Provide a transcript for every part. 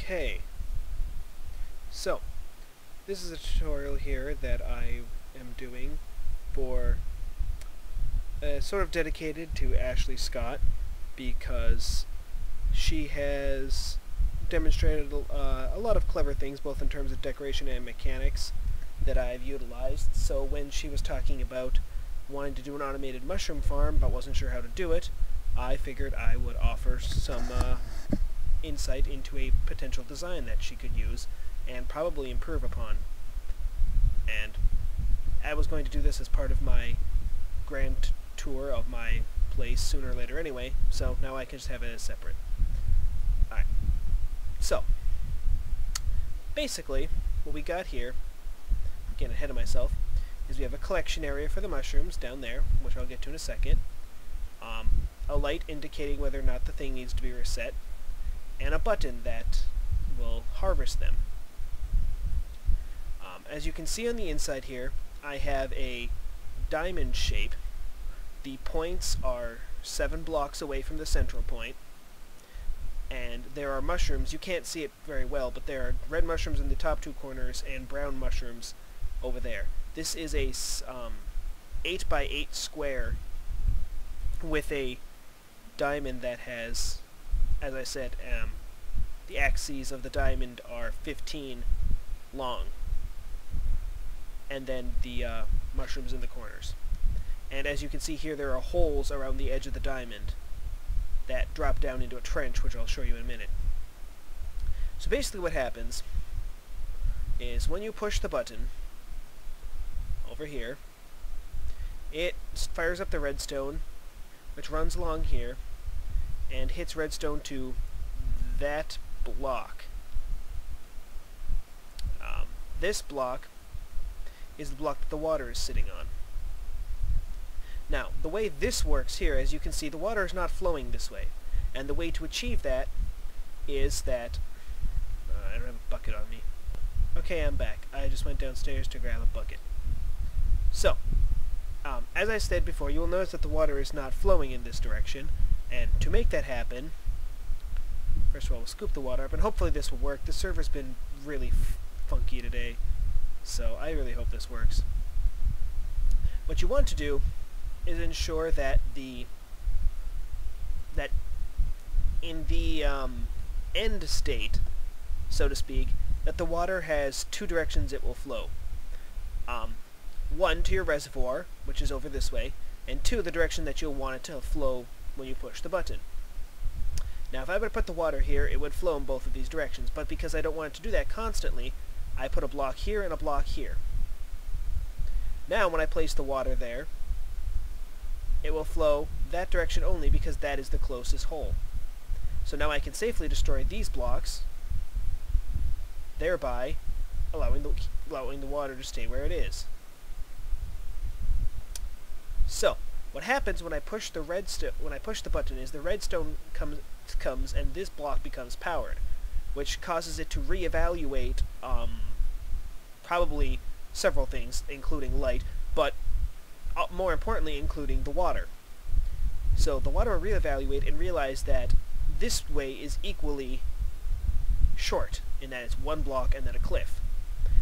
Okay, so this is a tutorial here that I am doing for sort of dedicated to Ashley Scott because she has demonstrated a lot of clever things both in terms of decoration and mechanics that I've utilized. So when she was talking about wanting to do an automated mushroom farm but wasn't sure how to do it, I figured I would offer some insight into a potential design that she could use and probably improve upon. And I was going to do this as part of my grand tour of my place sooner or later anyway, so now I can just have it as separate. Alright, so basically what we got here, getting ahead of myself, is we have a collection area for the mushrooms down there, which I'll get to in a second, a light indicating whether or not the thing needs to be reset, and a button that will harvest them. As you can see on the inside here, I have a diamond shape. The points are 7 blocks away from the central point, and there are mushrooms. You can't see it very well, but there are red mushrooms in the top 2 corners and brown mushrooms over there. This is a 8 by 8 square with a diamond that has, as I said, the axes of the diamond are 15 long, and then the mushrooms in the corners. And as you can see here, there are holes around the edge of the diamond that drop down into a trench, which I'll show you in a minute. So basically what happens is when you push the button over here, it fires up the redstone, which runs along here and hits redstone to that block. This block is the block that the water is sitting on. Now, the way this works here, as you can see, the water is not flowing this way. And the way to achieve that is that... I don't have a bucket on me. Okay, I'm back. I just went downstairs to grab a bucket. So, as I said before, you will notice that the water is not flowing in this direction. And to make that happen, first of all, we'll scoop the water up, and hopefully this will work. The server's been really funky today, so I really hope this works. What you want to do is ensure that in the end state, so to speak, that the water has 2 directions it will flow. One, to your reservoir, which is over this way, and 2, the direction that you'll want it to flow when you push the button. Now, if I were to put the water here, it would flow in both of these directions, but because I don't want it to do that constantly, I put a block here and a block here. Now, when I place the water there, it will flow that direction only because that is the closest hole. So now I can safely destroy these blocks, thereby allowing the water to stay where it is. So, what happens when I push the button is the redstone comes and this block becomes powered, which causes it to reevaluate probably several things, including light, but more importantly, including the water. So the water will reevaluate and realize that this way is equally short, in that it's 1 block and then a cliff.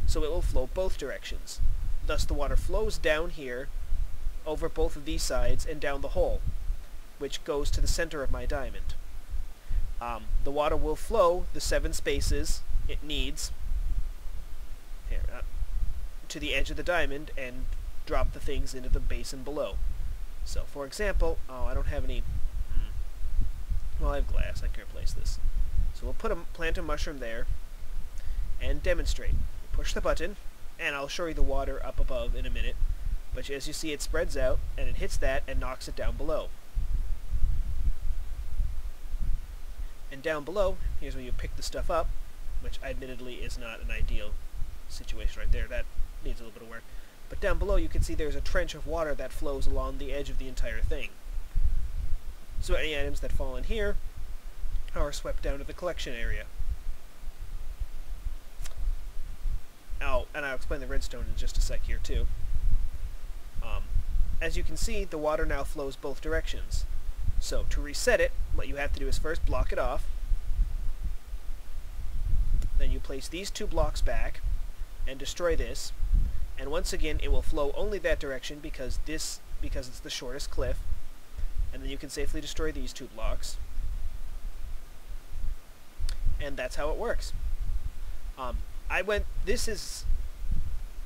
So it will flow both directions. Thus the water flows down here, over both of these sides, and down the hole, which goes to the center of my diamond. The water will flow the 7 spaces it needs here, to the edge of the diamond and drop the things into the basin below. So, for example, I don't have any... Well, I have glass. I can replace this. So we'll plant a mushroom there and demonstrate. Push the button, and I'll show you the water up above in a minute. But as you see, it spreads out, and it hits that and knocks it down below. And down below, here's where you pick the stuff up, which admittedly is not an ideal situation right there. That needs a little bit of work. But down below you can see there's a trench of water that flows along the edge of the entire thing. So any items that fall in here are swept down to the collection area. Oh, and I'll explain the redstone in just a sec here too. As you can see, the water now flows both directions. So to reset it, what you have to do is first block it off, place these 2 blocks back and destroy this, and once again it will flow only that direction because it's the shortest cliff, and then you can safely destroy these 2 blocks, and that's how it works. This is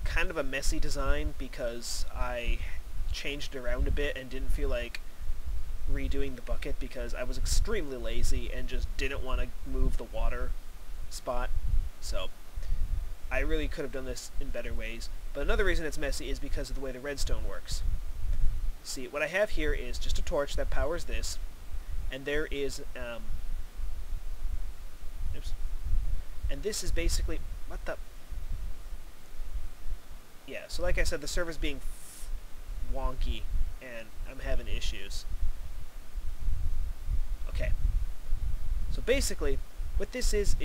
kind of a messy design because I changed it around a bit and didn't feel like redoing the bucket because I was extremely lazy and just didn't want to move the water spot. So I really could have done this in better ways. But another reason it's messy is because of the way the redstone works. See, what I have here is just a torch that powers this, and there is oops. And this is basically yeah, so like I said, the server's being wonky and I'm having issues. Okay. So basically, what this is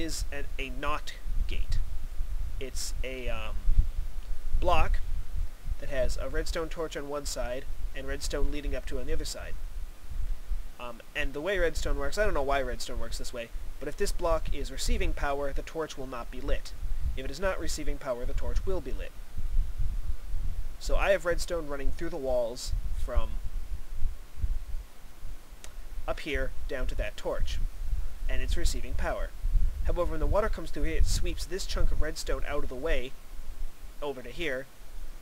a NOT gate. It's a block that has a redstone torch on one side and redstone leading up to on the other side. And the way redstone works, I don't know why redstone works this way, but if this block is receiving power, the torch will not be lit. If it is not receiving power, the torch will be lit. So I have redstone running through the walls from up here down to that torch, and it's receiving power. However, when the water comes through here, it sweeps this chunk of redstone out of the way over to here,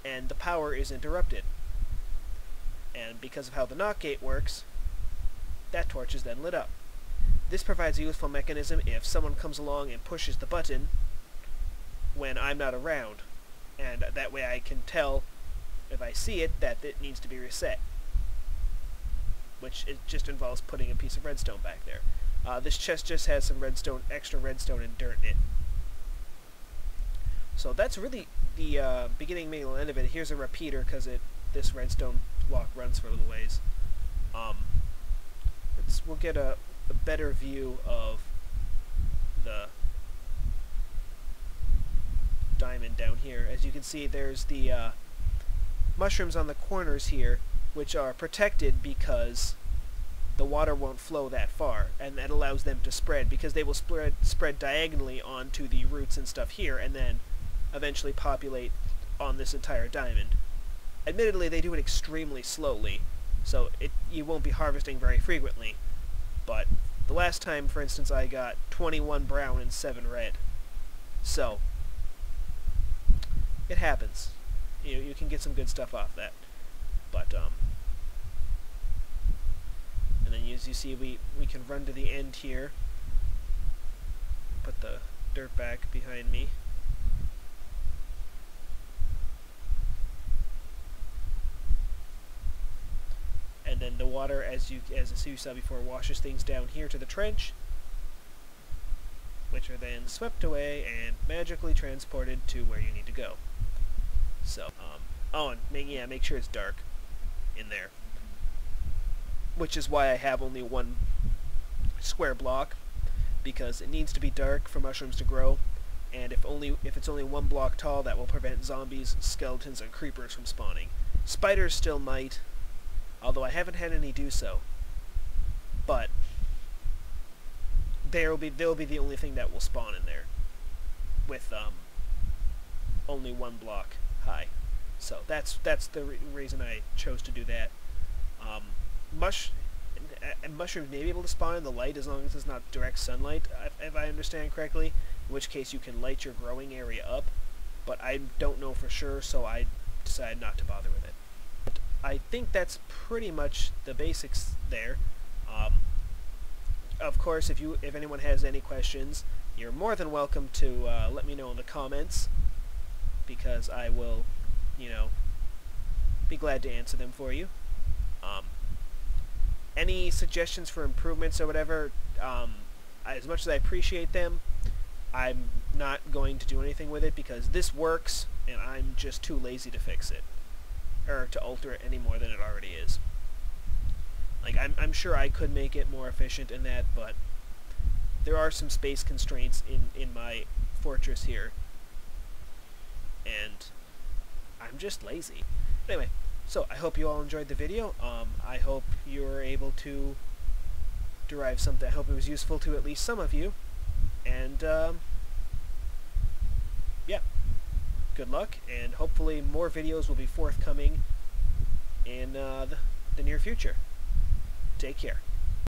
and the power is interrupted. And because of how the NOT gate works, that torch is then lit up. This provides a useful mechanism if someone comes along and pushes the button when I'm not around, and that way I can tell, if I see it, that it needs to be reset. Which it just involves putting a piece of redstone back there. This chest just has some extra redstone and dirt in it. So that's really the beginning, middle, and end of it. Here's a repeater because this redstone block runs for a little ways. We'll get a better view of the diamond down here. As you can see, there's the mushrooms on the corners here, which are protected because the water won't flow that far, and that allows them to spread, because they will spread diagonally onto the roots and stuff here, and then eventually populate on this entire diamond. Admittedly, they do it extremely slowly, so you won't be harvesting very frequently, but the last time, for instance, I got 21 brown and 7 red. So it happens. You can get some good stuff off that. But and then as you see, we can run to the end here. Put the dirt back behind me. And then the water, as you saw before, washes things down here to the trench, which are then swept away and magically transported to where you need to go. So, oh, and make sure it's dark in there, which is why I have only one square block, because it needs to be dark for mushrooms to grow, and if it's only one block tall, that will prevent zombies, skeletons, and creepers from spawning. Spiders still might, although I haven't had any do so, but they'll be the only thing that will spawn in there, with only one block high. So that's the reason I chose to do that. Mushrooms may be able to spawn in the light as long as it's not direct sunlight, if I understand correctly, in which case you can light your growing area up, but I don't know for sure, so I decided not to bother with it. But I think that's pretty much the basics there. Of course, if anyone has any questions, you're more than welcome to let me know in the comments, because I will, be glad to answer them for you. Any suggestions for improvements or whatever, as much as I appreciate them, I'm not going to do anything with it because this works, and I'm just too lazy to fix it, or to alter it any more than it already is. Like, I'm sure I could make it more efficient in that, but there are some space constraints in my fortress here, and I'm just lazy. Anyway, so I hope you all enjoyed the video. I hope you were able to derive something. I hope it was useful to at least some of you, and yeah, good luck, and hopefully more videos will be forthcoming in the near future. Take care.